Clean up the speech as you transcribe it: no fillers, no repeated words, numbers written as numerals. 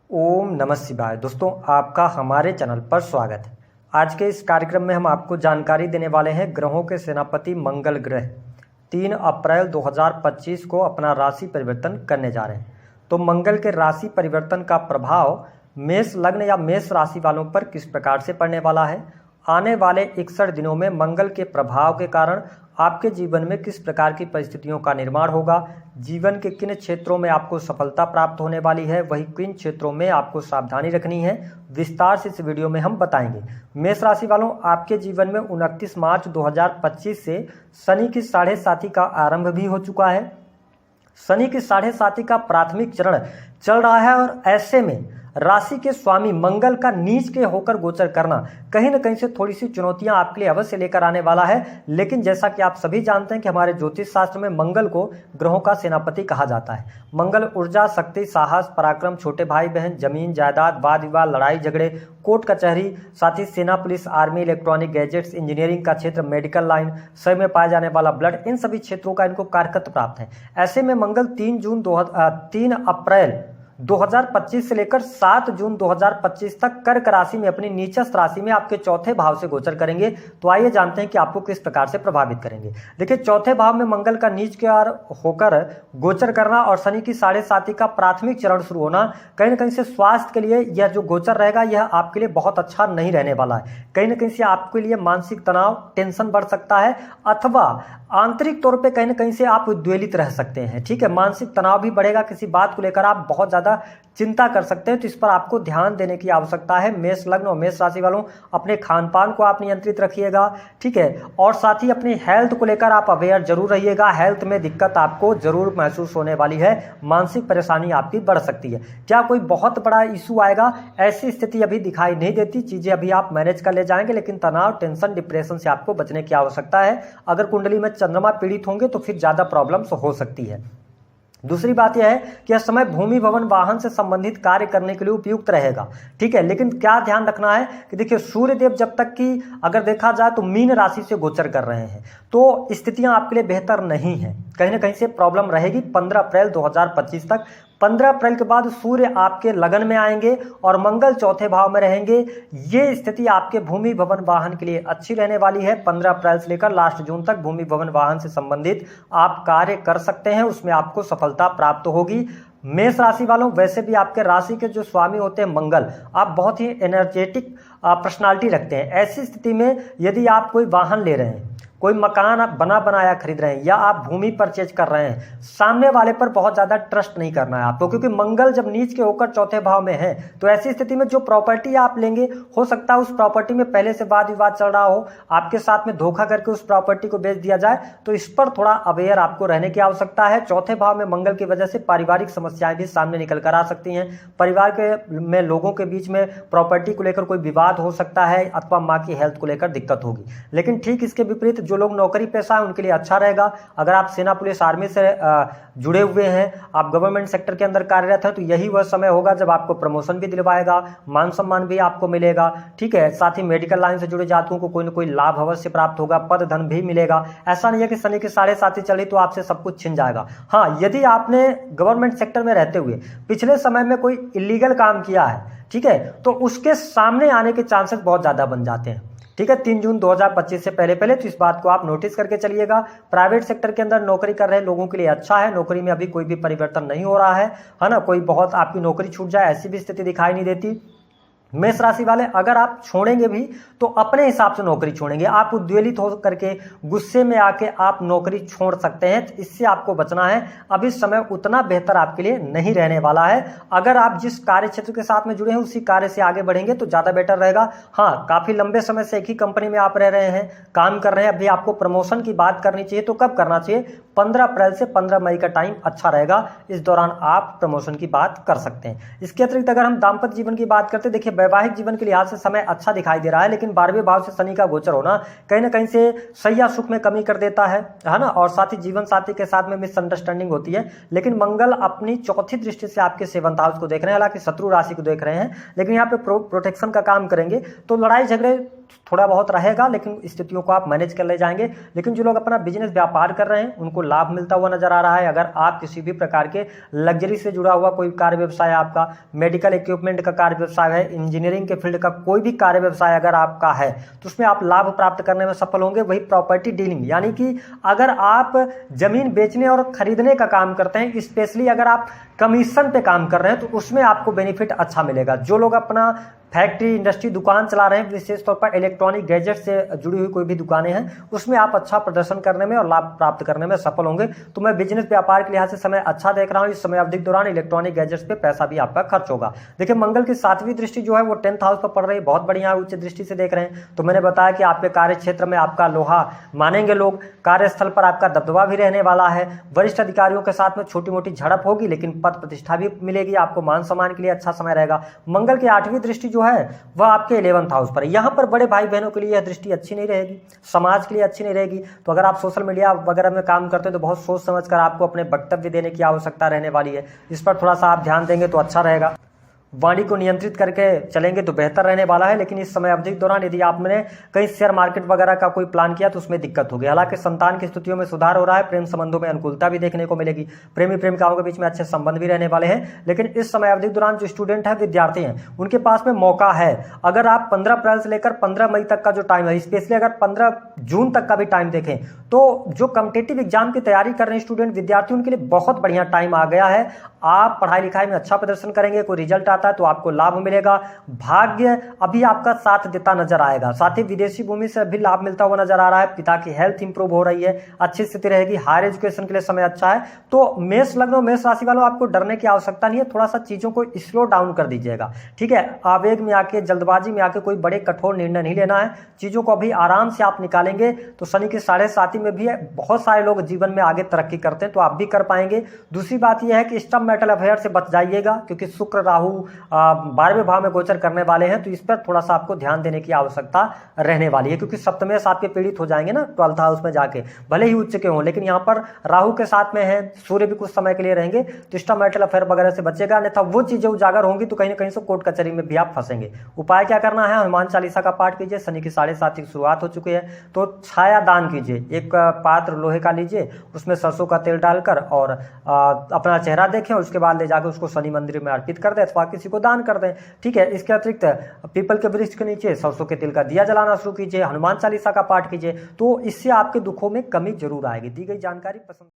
ओम नमः शिवाय। दोस्तों, आपका हमारे चैनल पर स्वागत है। आज के इस कार्यक्रम में हम आपको जानकारी देने वाले हैं ग्रहों के सेनापति मंगल ग्रह 3 अप्रैल 2025 को अपना राशि परिवर्तन करने जा रहे हैं। तो मंगल के राशि परिवर्तन का प्रभाव मेष लग्न या मेष राशि वालों पर किस प्रकार से पड़ने वाला है, आने वाले 61 दिनों में मंगल के प्रभाव के कारण आपके जीवन में किस प्रकार की परिस्थितियों का निर्माण होगा, जीवन के किन क्षेत्रों में आपको सफलता प्राप्त होने वाली है, वही किन क्षेत्रों में आपको सावधानी रखनी है, विस्तार से इस वीडियो में हम बताएंगे। मेष राशि वालों, आपके जीवन में 29 मार्च 2025 से शनि की 7.5 का आरंभ भी हो चुका है। शनि की 7.5 का प्राथमिक चरण चल रहा है और ऐसे में राशि के स्वामी मंगल का नीच के होकर गोचर करना कहीं न कहीं से थोड़ी सी चुनौतियां आपके लिए अवश्य लेकर आने वाला है। लेकिन जैसा कि आप सभी जानते हैं कि हमारे ज्योतिष शास्त्र में मंगल को ग्रहों का सेनापति कहा जाता है। मंगल ऊर्जा, शक्ति, साहस, पराक्रम, छोटे भाई बहन, जमीन जायदाद, वाद विवाद, लड़ाई झगड़े, कोर्ट कचहरी, साथ ही सेना, police, army, electronic gadgets, engineering का क्षेत्र, मेडिकल लाइन, शरीर में पाए जाने वाला ब्लड, इन सभी क्षेत्रों का इनको कारकत्व प्राप्त है। ऐसे में मंगल 3 अप्रैल 2025 से लेकर 7 जून 2025 तक कर्क राशि में अपनी नीचस्थ राशि में आपके चौथे भाव से गोचर करेंगे। तो आइए जानते हैं कि आपको किस प्रकार से प्रभावित करेंगे। देखिए, चौथे भाव में मंगल का नीच के ओर होकर गोचर करना और शनि की 7.5 का प्राथमिक चरण शुरू होना कहीं न कहीं से स्वास्थ्य के लिए यह जो गोचर रहेगा यह आपके लिए बहुत अच्छा नहीं रहने वाला है। कहीं न कहीं से आपके लिए मानसिक तनाव, टेंशन बढ़ सकता है अथवा आंतरिक तौर पे कहीं न कहीं से आप उद्वेलित रह सकते हैं। ठीक है, मानसिक तनाव भी बढ़ेगा, किसी बात को लेकर आप बहुत ज़्यादा चिंता कर सकते हैं। तो इस पर आपको ध्यान देने की आवश्यकता है। मेष लग्न और मेष राशि वालों, अपने खान पान को आप नियंत्रित रखिएगा। ठीक है, और साथ ही अपनी हेल्थ को लेकर आप अवेयर जरूर रहिएगा। हेल्थ में दिक्कत आपको जरूर महसूस होने वाली है, मानसिक परेशानी आपकी बढ़ सकती है। क्या कोई बहुत बड़ा इशू आएगा, ऐसी स्थिति अभी दिखाई नहीं देती। चीजें अभी आप मैनेज कर ले जाएंगे, लेकिन तनाव, टेंशन, डिप्रेशन से आपको बचने की आवश्यकता है। अगर कुंडली में चंद्रमा पीड़ित होंगे तो फिर ज्यादा प्रॉब्लम्स हो सकती है। दूसरी बात यह है कि यह समय भूमि, भवन, वाहन से संबंधित कार्य करने के लिए उपयुक्त रहेगा। ठीक है, लेकिन क्या ध्यान रखना है कि देखिए, सूर्यदेव जब तक कि अगर देखा जाए तो मीन राशि से गोचर कर रहे हैं तो स्थितियां आपके लिए बेहतर नहीं है। कहीं ना कहीं से प्रॉब्लम रहेगी 15 अप्रैल 2025 तक। 15 अप्रैल के बाद सूर्य आपके लगन में आएंगे और मंगल चौथे भाव में रहेंगे। ये स्थिति आपके भूमि, भवन, वाहन के लिए अच्छी रहने वाली है। 15 अप्रैल से लेकर लास्ट जून तक भूमि, भवन, वाहन से संबंधित आप कार्य कर सकते हैं, उसमें आपको सफलता प्राप्त होगी। मेष राशि वालों, वैसे भी आपके राशि के जो स्वामी होते हैं मंगल, आप बहुत ही एनर्जेटिक पर्सनालिटी रखते हैं। ऐसी स्थिति में यदि आप कोई वाहन ले रहे हैं, कोई मकान आप बना बनाया खरीद रहे हैं या आप भूमि परचेज कर रहे हैं, सामने वाले पर बहुत ज्यादा ट्रस्ट नहीं करना है आपको, क्योंकि मंगल जब नीच के होकर चौथे भाव में है तो ऐसी स्थिति में जो प्रॉपर्टी आप लेंगे, हो सकता है उस प्रॉपर्टी में पहले से वाद विवाद चल रहा हो, आपके साथ में धोखा करके उस प्रॉपर्टी को बेच दिया जाए। तो इस पर थोड़ा अवेयर आपको रहने की आवश्यकता है। चौथे भाव में मंगल की वजह से पारिवारिक समस्याएं भी सामने निकल कर आ सकती हैं। परिवार के में लोगों के बीच में प्रॉपर्टी को लेकर कोई विवाद हो सकता है अथवा माँ की हेल्थ को लेकर दिक्कत होगी। लेकिन ठीक इसके विपरीत जो लोग नौकरी पेशा है उनके लिए अच्छा रहेगा। अगर आप सेना, पुलिस, आर्मी से जुड़े हुए हैं, आप गवर्नमेंट सेक्टर के अंदर कार्यरत हैं, तो यही वह समय होगा जब आपको प्रमोशन भी दिलवाएगा, मान सम्मान भी आपको मिलेगा। ठीक है, साथ ही मेडिकल लाइन से जुड़े जातकों को कोई न कोई लाभ अवश्य प्राप्त होगा, पद धन भी मिलेगा। ऐसा नहीं है कि शनि की 7.5 चली तो आपसे सब कुछ छिन जाएगा। हाँ, यदि आपने गवर्नमेंट सेक्टर में रहते हुए पिछले समय में कोई इलीगल काम किया है, ठीक है, तो उसके सामने आने के चांसेस बहुत ज्यादा बन जाते हैं। ठीक है, 3 जून 2025 से पहले तो इस बात को आप नोटिस करके चलिएगा। प्राइवेट सेक्टर के अंदर नौकरी कर रहे लोगों के लिए अच्छा है। नौकरी में अभी कोई भी परिवर्तन नहीं हो रहा है ना, कोई बहुत आपकी नौकरी छूट जाए ऐसी भी स्थिति दिखाई नहीं देती। मेष राशि वाले, अगर आप छोड़ेंगे भी तो अपने हिसाब से नौकरी छोड़ेंगे। आप उद्वेलित हो करके गुस्से में आके आप नौकरी छोड़ सकते हैं, तो इससे आपको बचना है। अभी समय उतना बेहतर आपके लिए नहीं रहने वाला है। अगर आप जिस कार्य क्षेत्र के साथ में जुड़े हैं उसी कार्य से आगे बढ़ेंगे तो ज्यादा बेटर रहेगा। हाँ, काफी लंबे समय से एक ही कंपनी में आप रह रहे हैं, काम कर रहे हैं, अभी आपको प्रमोशन की बात करनी चाहिए तो कब करना चाहिए? 15 अप्रैल से 15 मई का टाइम अच्छा रहेगा। इस दौरान आप प्रमोशन की बात कर सकते हैं। इसके अतिरिक्त अगर हम दाम्पत्य जीवन की बात करते हैं, देखिए वैवाहिक जीवन के लिहाज से समय अच्छा दिखाई दे रहा है, लेकिन 12वें भाव से शनि का गोचर होना कहीं ना कहीं से सैया सुख में कमी कर देता है ना, और साथ ही जीवन साथी के साथ में मिसअंडरस्टैंडिंग होती है। लेकिन मंगल अपनी चौथी दृष्टि से आपके 7th हाउस को देख रहे हैं, हालांकि शत्रु राशि को देख रहे हैं, लेकिन यहाँ पे प्रोटेक्शन का काम करेंगे तो लड़ाई झगड़े थोड़ा बहुत रहेगा, लेकिन स्थितियों को आप मैनेज कर ले जाएंगे। लेकिन जो लोग अपना बिजनेस व्यापार कर रहे हैं उनको लाभ मिलता हुआ नजर आ रहा है। अगर आप किसी भी प्रकार के लग्जरी से जुड़ा हुआ कोई कार्य व्यवसाय, आपका मेडिकल इक्विपमेंट का कार्य व्यवसाय है, इंजीनियरिंग के फील्ड का कोई भी कार्य व्यवसाय अगर आपका है तो उसमें आप लाभ प्राप्त करने में सफल होंगे। वही प्रॉपर्टी डीलिंग, यानी कि अगर आप जमीन बेचने और खरीदने का काम करते हैं, स्पेशली अगर आप कमीशन पे काम कर रहे हैं, तो उसमें आपको बेनिफिट अच्छा मिलेगा। जो लोग अपना फैक्ट्री, इंडस्ट्री, दुकान चला रहे हैं, विशेष तौर पर इलेक्ट्रॉनिक गैजेट से जुड़ी हुई कोई भी दुकानें हैं, उसमें आप अच्छा प्रदर्शन करने में और लाभ प्राप्त करने में सफल होंगे। तो मैं बिजनेस व्यापार के लिहाज से समय अच्छा देख रहा हूं। इस समय अवधि के दौरान इलेक्ट्रॉनिक गैजेट्स पे पैसा भी आपका खर्च होगा। देखिए, मंगल की 7वीं दृष्टि जो है वो 10th हाउस पर पड़ रही है, बहुत बढ़िया उच्च दृष्टि से देख रहे हैं। तो मैंने बताया कि आपके कार्य क्षेत्र में आपका लोहा मानेंगे लोग, कार्यस्थल पर आपका दबदबा भी रहने वाला है, वरिष्ठ अधिकारियों के साथ में छोटी मोटी झड़प होगी, लेकिन पद प्रतिष्ठा भी मिलेगी, आपको मान सम्मान के लिए अच्छा समय रहेगा। मंगल की 8वीं दृष्टि जो है वह आपके 11th हाउस पर है। यहाँ पर बड़े भाई बहनों के लिए यह दृष्टि अच्छी नहीं रहेगी, समाज के लिए अच्छी नहीं रहेगी। तो अगर आप सोशल मीडिया वगैरह में काम करते हैं तो बहुत सोच समझ कर आपको अपने वक्तव्य देने की आवश्यकता रहने वाली है। इस पर थोड़ा सा आप ध्यान देंगे तो अच्छा रहेगा। वाणी को नियंत्रित करके चलेंगे तो बेहतर रहने वाला है। लेकिन इस समय अवधि के दौरान यदि आपने कहीं शेयर मार्केट वगैरह का कोई प्लान किया तो उसमें दिक्कत होगी। हालांकि संतान की स्थितियों में सुधार हो रहा है, प्रेम संबंधों में अनुकूलता भी देखने को मिलेगी, प्रेमी प्रेमिकाओं के बीच में अच्छे संबंध भी रहने वाले हैं। लेकिन इस समय अवधि के दौरान जो स्टूडेंट है, विद्यार्थी हैं, उनके पास में मौका है। अगर आप 15 अप्रैल से लेकर 15 मई तक का जो टाइम है, स्पेशली अगर 15 जून तक का भी टाइम देखें तो जो कॉम्पिटिटिव एग्जाम की तैयारी कर रहे हैं स्टूडेंट, विद्यार्थी, उनके लिए बहुत बढ़िया टाइम आ गया है। आप पढ़ाई लिखाई में अच्छा प्रदर्शन करेंगे, कोई रिजल्ट आता है तो आपको लाभ मिलेगा। भाग्य अभी आपका साथ देता नजर आएगा। साथ ही विदेशी भूमि से भी लाभ मिलता हुआ नजर आ रहा है। पिता की हेल्थ इंप्रूव हो रही है, अच्छी स्थिति रहेगी। हायर एजुकेशन के लिए समय अच्छा है। तो मेष लग्न, मेष राशि वालों, आपको डरने की आवश्यकता नहीं है। थोड़ा सा चीजों को स्लो डाउन कर दीजिएगा, ठीक है। आवेग में आके, जल्दबाजी में आके कोई बड़े कठोर निर्णय नहीं लेना है। चीजों को अभी आराम से आप निकालेंगे तो शनि की 7.5 में भी बहुत सारे लोग जीवन में आगे तरक्की करते हैं, तो आप भी कर पाएंगे। दूसरी बात यह है कि स्टम्प मेटल अफेयर से बच जाइएगा, क्योंकि शुक्र राहु 12वें भाव में गोचर करने वाले हैं। तो इस पर थोड़ा सा आपको ध्यान देने की आवश्यकता रहने वाली है, क्योंकि सप्तमेश आपके पीड़ित हो जाएंगे ना 12th हाउस में जाके, भले ही उच्च के हों। लेकिन यहाँ पर राहु के साथ में है, सूर्य भी कुछ समय के लिए रहेंगे, तो स्टम्प मेटल अफेयर वगैरह से बचेगा। अन्यथा वो चीजें उजागर होंगी तो कहीं ना कहीं से कोर्ट कचहरी में भी आप फंसेंगे। उपाय क्या करना है? हनुमान चालीसा का पाठ कीजिए। शनि की 7.5 की शुरुआत हो चुकी है, तो छाया दान कीजिए। एक पात्र लोहे का लीजिए, उसमें सरसों का तेल डालकर और अपना चेहरा देखें, उसके बाद ले जाकर उसको शनि मंदिर में अर्पित कर दें अथवा किसी को दान कर दें, ठीक है। इसके अतिरिक्त पीपल के वृक्ष के नीचे सरसों के तेल का दिया जलाना शुरू कीजिए, हनुमान चालीसा का पाठ कीजिए, तो इससे आपके दुखों में कमी जरूर आएगी। दी गई जानकारी पसंद